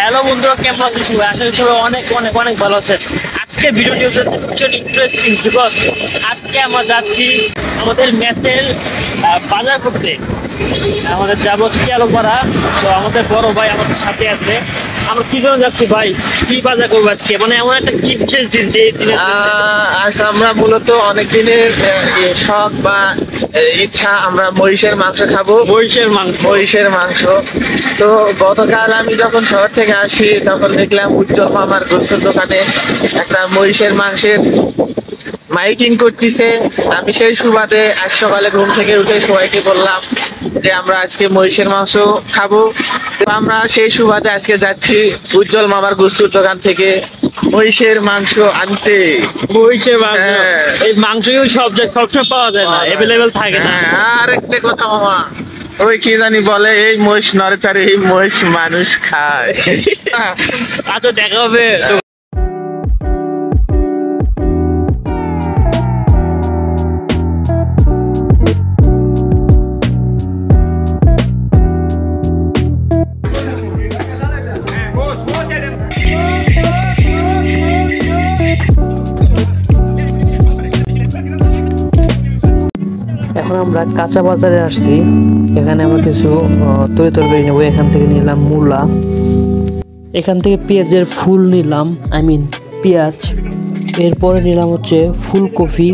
Hello বন্ধুরা, কেমন আছেন সবাই? আশা করি সবাই অনেক অনেক অনেক ভালো আছে। আজকে ভিডিওটি হচ্ছে অ্যাকচুয়ালি ইন্টারেস্টিং বিকজ আজকে আমরা যাচ্ছি আমাদের ম্যাচের বাজার করতে। আমাদের যাবো চিয়ালোপাড়া। তো আমাদের বড় ভাই আমাদের সাথে আছে। আমরা কি জন্য যাচ্ছি ভাই, কি বাজার করবো আজকে? মানে এমন একটা কি বিশেষ দিন যে দিনে আজ আমরা মূলত অনেক দিনের শখ বা ইচ্ছা, আমরা মহিষের মাংস খাবো। মহিষের মাংস। তো গতকাল আমি যখন শহর থেকে আসি তখন দেখলাম উজ্জ্বল মামার গোস্তের দোকানে একটা মহিষের মাংসের মাইকিং করতেছে। আমি সেই সুবাদে আজ সকালে ঘুম থেকে উঠে সবাইকে বললাম যে আমরা আজকে মহিষের মাংস খাবো। তো আমরা সেই সুবাদে আজকে যাচ্ছি উজ্জ্বল মামার গোস্তের দোকান থেকে মহিষের মাংস আনতে। মহিষের মাংস, এই মাংস সবসময় পাওয়া যায় না, অ্যাভেলেবেল থাকে না। আর একটা কথা মামা, ওই কি জানি বলে, এই মহিষ নড়েচড়ে, এই মহিষ মানুষ খায়। আচ্ছা, দেখা হবে। এখন আমরা কাঁচা বাজারে আসছি। এখানে আমরা কিছু তরকারি নেবো। এখান থেকে নিলাম মূলা, এখান থেকে পেঁয়াজের ফুল নিলাম, পেঁয়াজ। এরপরে নিলাম হচ্ছে ফুলকপি,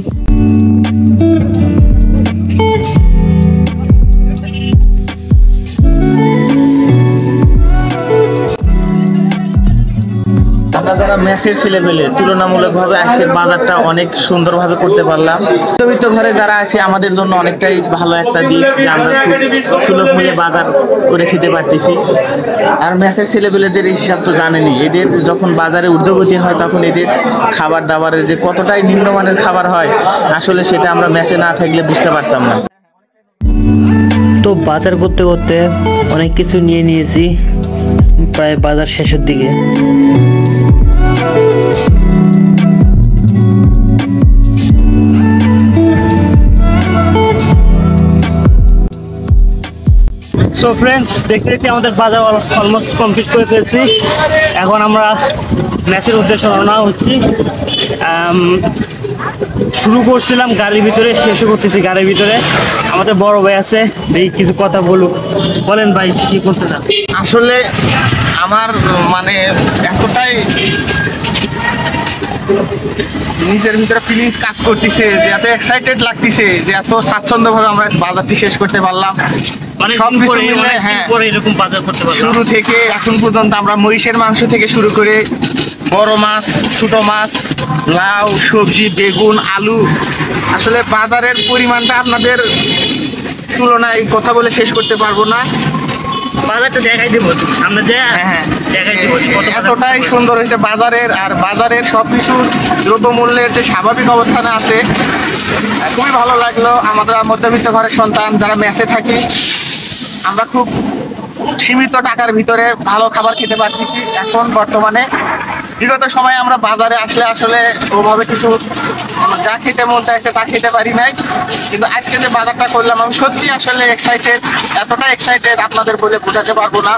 আমরা যারা ম্যাচের ছেলেপেলে তুলনামূলকভাবে আজকের বাজারটা অনেক সুন্দরভাবে করতে পারলাম। মধ্যবিত্ত ঘরে যারা আছে আমাদের জন্য অনেকটাই ভালো একটা দিক যে আমরা খুব সুলভ মূল্যে বাজার করে খেতে পারতেছি। আর ম্যাচের ছেলেপেলেদের হিসাব তো জানেনি, এদের যখন বাজারে ঊর্ধ্বগতি হয় তখন এদের খাবার দাবারের যে কতটাই নিম্নমানের খাবার হয়, আসলে সেটা আমরা ম্যাচে না থাকলে বুঝতে পারতাম না। তো বাজার করতে করতে অনেক কিছু নিয়ে নিয়েছি, প্রায় বাজার শেষের দিকে। সো ফ্রেন্ডস, দেখতে দেখতে আমাদের বাজার অলমোস্ট কমপ্লিট করে ফেলছি। এখন আমরা ম্যাচের উদ্দেশ্যে রওনা হচ্ছি। শুরু করছিলাম গাড়ির ভিতরে, শেষও করতেছি গাড়ির ভিতরে। আমাদের বড় ভাই আছে, দেখি কিছু কথা বলুক। বলেন ভাই, কি করতে চান? আসলে আমার মানে এতটাই নিজের ভিতরে ফিলিংস কাজ করতেছে, যে এত এক্সাইটেড লাগতেছে, যে এত স্বাচ্ছন্দ্যভাবে আমরা বাজারটি শেষ করতে পারলাম। মানে সবকিছু মিলে এরকম বাজার করতে পারলাম। শুরু থেকে এখন পর্যন্ত আমরা মহিষের মাংস থেকে শুরু করে বড় মাছ, ছোট মাছ, লাউ, সবজি, বেগুন, আলু, আসলে বাজারের পরিমাণটা আপনাদের তুলনায় কথা বলে শেষ করতে পারবো না। বাজারটা দেখাই দেবো সামনে যে, দেখাই দেবো এতটাই সুন্দর হয়েছে বাজারের। আর বাজারের সবকিছু দ্রব্যমূল্যের যে স্বাভাবিক অবস্থানে আছে, খুবই ভালো লাগলো। আমাদের মধ্যবিত্ত ঘরের সন্তান যারা মেসে থাকি, আমরা খুব সীমিত টাকার ভিতরে ভালো খাবার খেতে পারতেছি এখন বর্তমানে। বিগত সময়ে আমরা বাজারে আসলে আসলে ওভাবে কিছু যা খেতে মন চাইছে তা খেতে পারি নাই, কিন্তু আজকে যে বাজারটা করলাম আমি সত্যি আসলে এক্সাইটেড, এতটা এক্সাইটেড আপনাদের বলে বোঝাতে পারবো না।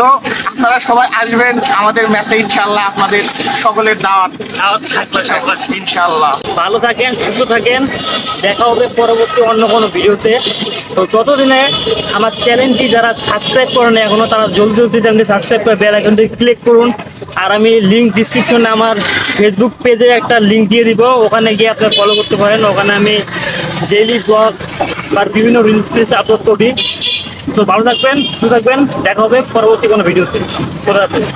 তো আপনারা সবাই আসবেন আমাদের ম্যাচে, ইনশাল্লাহ আপনাদের সকলের দাওয়াত থাকবে সবার। ইনশাল্লাহ। ভালো থাকেন, সুস্থ থাকেন, দেখা হবে পরবর্তী অন্য কোনো ভিডিওতে। তো ততদিনে আমার চ্যানেলটি যারা সাবস্ক্রাইব করেন এখনো, তারা জলদি জলদি চ্যানেলটি সাবস্ক্রাইব করে বেল আইকনটি ক্লিক করুন। আর আমি লিঙ্ক ডিসক্রিপশনে আমার ফেসবুক পেজে একটা লিঙ্ক দিয়ে দিব, ওখানে গিয়ে আপনারা ফলো করতে পারেন। ওখানে আমি ডেইলি ব্লগ বা বিভিন্ন রিলস আপলোড করি। তো ভালো থাকবেন, সুস্থ থাকবেন, দেখা হবে পরবর্তী কোনো ভিডিওতে। খোদা হাফেজ।